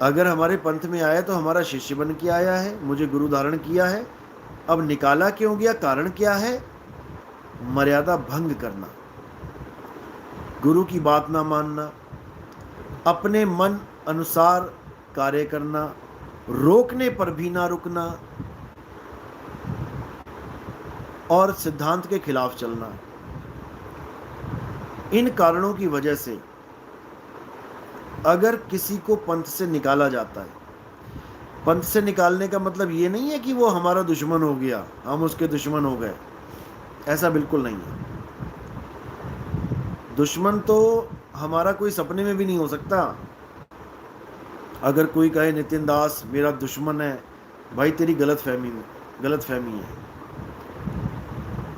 अगर हमारे पंथ में आया तो हमारा शिष्य बन के आया है, मुझे गुरु धारण किया है। अब निकाला क्यों गया, कारण क्या है? मर्यादा भंग करना, गुरु की बात ना मानना, अपने मन अनुसार कार्य करना, रोकने पर भी ना रुकना और सिद्धांत के खिलाफ चलना। इन कारणों की वजह से अगर किसी को पंथ से निकाला जाता है, पंथ से निकालने का मतलब ये नहीं है कि वो हमारा दुश्मन हो गया, हम उसके दुश्मन हो गए, ऐसा बिल्कुल नहीं है। दुश्मन तो हमारा कोई सपने में भी नहीं हो सकता। अगर कोई कहे नितिन दास मेरा दुश्मन है, भाई तेरी गलत फहमी है।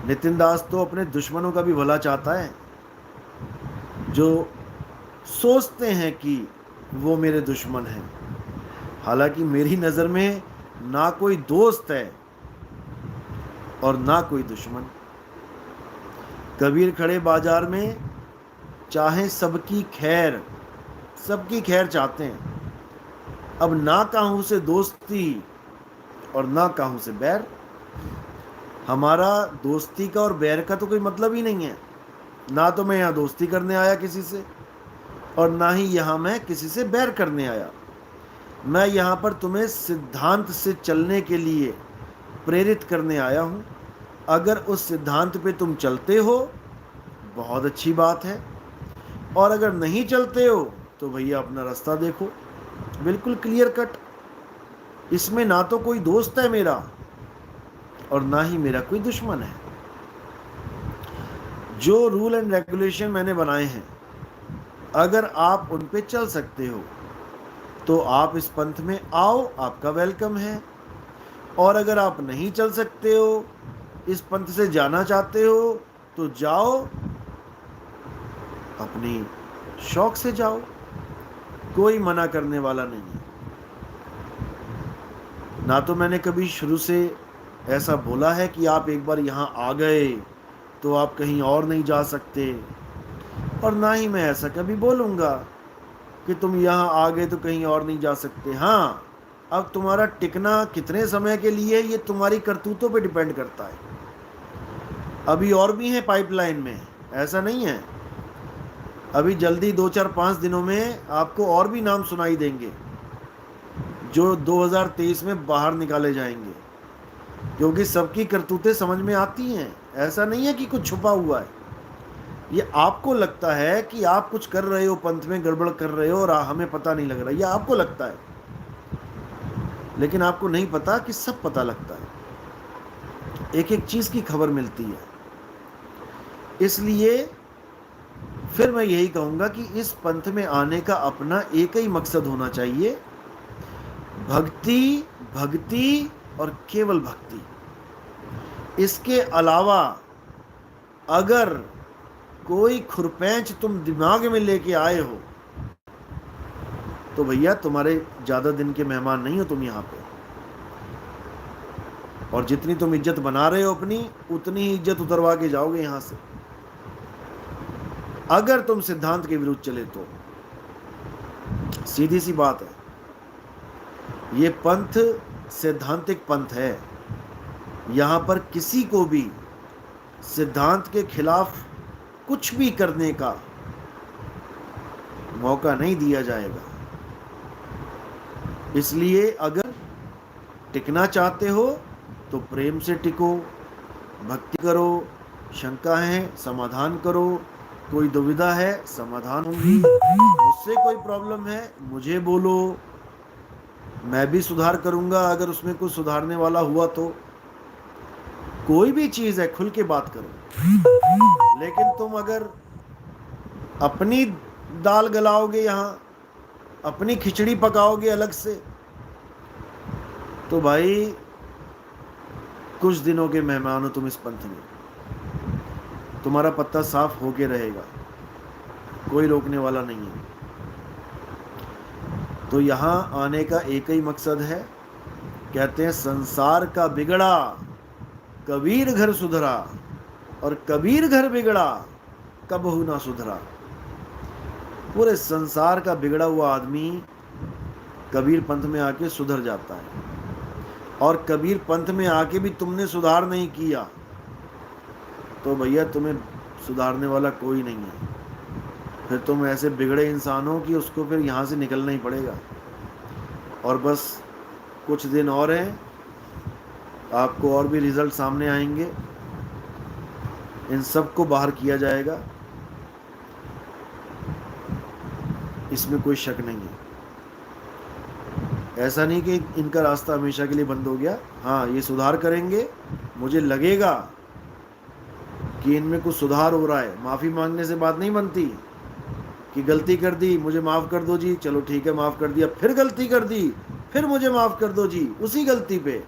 नितिन दास तो अपने दुश्मनों का भी भला चाहता है, जो सोचते हैं कि वो मेरे दुश्मन हैं। हालांकि मेरी नज़र में ना कोई दोस्त है और ना कोई दुश्मन। कबीर खड़े बाजार में चाहे सबकी खैर चाहते हैं। अब ना काहू से दोस्ती और ना काहू से बैर। हमारा दोस्ती का और बैर का तो कोई मतलब ही नहीं है। ना तो मैं यहाँ दोस्ती करने आया किसी से, और ना ही यहाँ मैं किसी से बैर करने आया। मैं यहाँ पर तुम्हें सिद्धांत से चलने के लिए प्रेरित करने आया हूँ। अगर उस सिद्धांत पे तुम चलते हो बहुत अच्छी बात है, और अगर नहीं चलते हो तो भैया अपना रास्ता देखो। बिल्कुल क्लियर कट। इसमें ना तो कोई दोस्त है मेरा और ना ही मेरा कोई दुश्मन है। जो रूल एंड रेगुलेशन मैंने बनाए हैं, अगर आप उन पे चल सकते हो तो आप इस पंथ में आओ, आपका वेलकम है। और अगर आप नहीं चल सकते हो, इस पंथ से जाना चाहते हो, तो जाओ, अपनी शौक से जाओ, कोई मना करने वाला नहीं है। ना तो मैंने कभी शुरू से ऐसा बोला है कि आप एक बार यहाँ आ गए तो आप कहीं और नहीं जा सकते, और ना ही मैं ऐसा कभी बोलूँगा कि तुम यहाँ आ गए तो कहीं और नहीं जा सकते। हाँ, अब तुम्हारा टिकना कितने समय के लिए ये तुम्हारी करतूतों पे डिपेंड करता है। अभी और भी हैं पाइपलाइन में, ऐसा नहीं है। अभी जल्दी 2 4 5 दिनों में आपको और भी नाम सुनाई देंगे जो 2023 में बाहर निकाले जाएंगे, क्योंकि सबकी करतूतें समझ में आती हैं। ऐसा नहीं है कि कुछ छुपा हुआ है। ये आपको लगता है कि आप कुछ कर रहे हो, पंथ में गड़बड़ कर रहे हो और हमें पता नहीं लग रहा, ये आपको लगता है, लेकिन आपको नहीं पता कि सब पता लगता है, एक एक चीज़ की खबर मिलती है। इसलिए फिर मैं यही कहूँगा कि इस पंथ में आने का अपना एक ही मकसद होना चाहिए, भक्ति, भक्ति और केवल भक्ति। इसके अलावा अगर कोई खुरपैंच तुम दिमाग में लेके आए हो तो भैया तुम्हारे ज़्यादा दिन के मेहमान नहीं हो तुम यहाँ पे। और जितनी तुम इज्जत बना रहे हो अपनी, उतनी ही इज्जत उतरवा के जाओगे यहाँ से, अगर तुम सिद्धांत के विरुद्ध चले तो। सीधी सी बात है। ये पंथ सैद्धांतिक पंथ है। यहाँ पर किसी को भी सिद्धांत के खिलाफ कुछ भी करने का मौका नहीं दिया जाएगा। इसलिए अगर टिकना चाहते हो तो प्रेम से टिको, भक्ति करो, शंका है समाधान करो, कोई दुविधा है समाधान होंगी, मुझसे कोई प्रॉब्लम है मुझे बोलो, मैं भी सुधार करूंगा अगर उसमें कुछ सुधारने वाला हुआ तो। कोई भी चीज़ है खुल के बात करो। लेकिन तुम अगर अपनी दाल गलाओगे, यहाँ अपनी खिचड़ी पकाओगे अलग से, तो भाई कुछ दिनों के मेहमान हो तुम इस पंथ में, तुम्हारा पत्ता साफ होके रहेगा, कोई रोकने वाला नहीं है। तो यहाँ आने का एक ही मकसद है। कहते हैं संसार का बिगड़ा कबीर घर सुधरा, और कबीर घर बिगड़ा कबहू ना सुधरा। पूरे संसार का बिगड़ा हुआ आदमी कबीर पंथ में आके सुधर जाता है। और कबीर पंथ में आके भी तुमने सुधार नहीं किया तो भैया तुम्हें सुधारने वाला कोई नहीं है। फिर तुम ऐसे बिगड़े इंसान हो कि उसको फिर यहाँ से निकलना ही पड़ेगा। और बस कुछ दिन और हैं, आपको और भी रिजल्ट सामने आएंगे, इन सब को बाहर किया जाएगा, इसमें कोई शक नहीं है। ऐसा नहीं कि इनका रास्ता हमेशा के लिए बंद हो गया। हाँ, ये सुधार करेंगे, मुझे लगेगा कि इनमें कुछ सुधार हो रहा है। माफ़ी मांगने से बात नहीं बनती कि गलती कर दी, मुझे माफ़ कर दो जी, चलो ठीक है माफ़ कर दिया, फिर गलती कर दी, फिर मुझे माफ़ कर दो जी, उसी गलती पे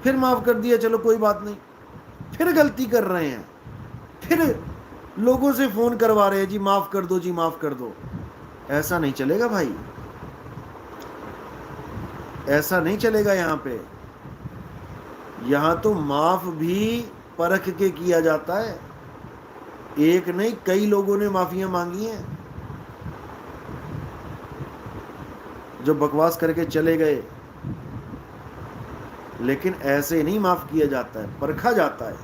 फिर माफ़ कर दिया, चलो कोई बात नहीं, फिर गलती कर रहे हैं, फिर लोगों से फ़ोन करवा रहे हैं जी माफ़ कर दो जी, माफ़ कर दो। ऐसा नहीं चलेगा भाई, ऐसा नहीं चलेगा। यहाँ पे, यहाँ तो माफ़ भी परख के किया जाता है। एक नहीं, कई लोगों ने माफियां मांगी हैं जो बकवास करके चले गए, लेकिन ऐसे नहीं माफ किया जाता है, परखा जाता है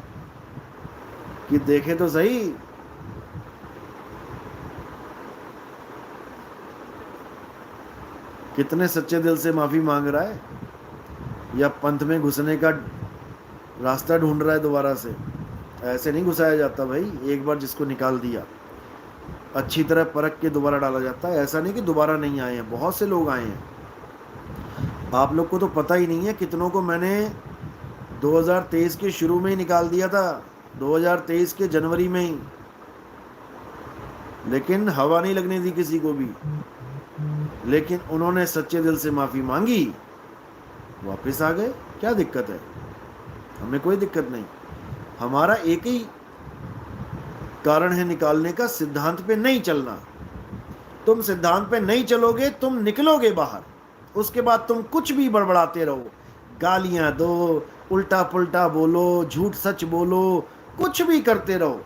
कि देखे तो सही कितने सच्चे दिल से माफी मांग रहा है, या पंथ में घुसने का रास्ता ढूंढ रहा है दोबारा से। ऐसे नहीं घुसाया जाता भाई, एक बार जिसको निकाल दिया अच्छी तरह परख के दोबारा डाला जाता है। ऐसा नहीं कि दोबारा नहीं आए हैं, बहुत से लोग आए हैं। आप लोग को तो पता ही नहीं है कितनों को मैंने 2023 के शुरू में ही निकाल दिया था, 2023 के जनवरी में ही, लेकिन हवा नहीं लगने दी किसी को भी। लेकिन उन्होंने सच्चे दिल से माफ़ी मांगी, वापस आ गए। क्या दिक्कत है? हमें कोई दिक्कत नहीं। हमारा एक ही कारण है निकालने का, सिद्धांत पे नहीं चलना। तुम सिद्धांत पे नहीं चलोगे, तुम निकलोगे बाहर, उसके बाद तुम कुछ भी बड़बड़ाते रहो, गालियां दो, उल्टा पुल्टा बोलो, झूठ सच बोलो, कुछ भी करते रहो,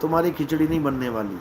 तुम्हारी खिचड़ी नहीं बनने वाली।